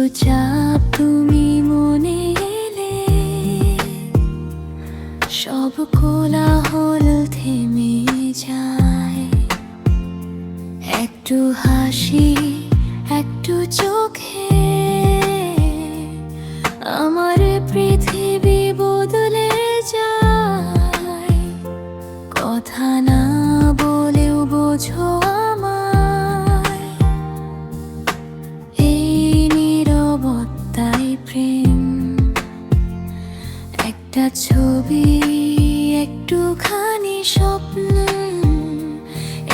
চুপচাপ তুমি মনে এলে, সব কোলাহল থেমে যায়। একটু হাসি, একটু চোখে আমার পৃথিবী বদলে যায়। কথা না বলেও বোঝো আমায়, এই নীরবতাই প্রেম। একটা ছবি, একটুখানি স্বপ্ন,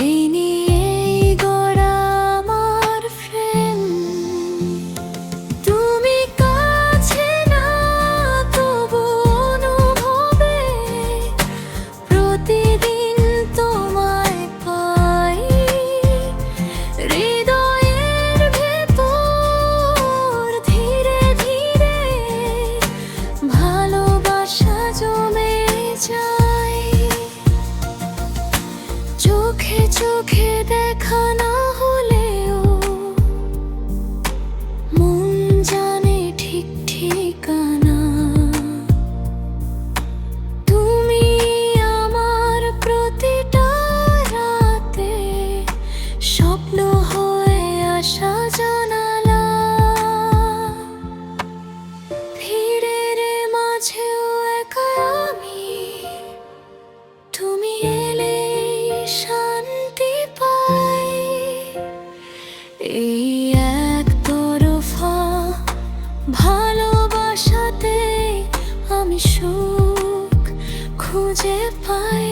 এই নিয়েই গড়া আমার ফ্রেম। তুমি কাছে না তবু অনুভবে প্রতিদিন তোমায় পাই। হৃদয়ের ভেতর ধীরে ধীরে ভালোবাসা জমে যায়। চোখে চোখে দেখা না হলেও মন জানে ঠিক ঠিকানা। তুমি আমার প্রতিটা রাতে স্বপ্ন হয়ে আসা জানালা। ভিড়ের মাঝেও একা আমি, তুমি এলে শান্তি পাই। এই একতরফা ভালোবাসাতে আমি সুখ খুঁজে পাই।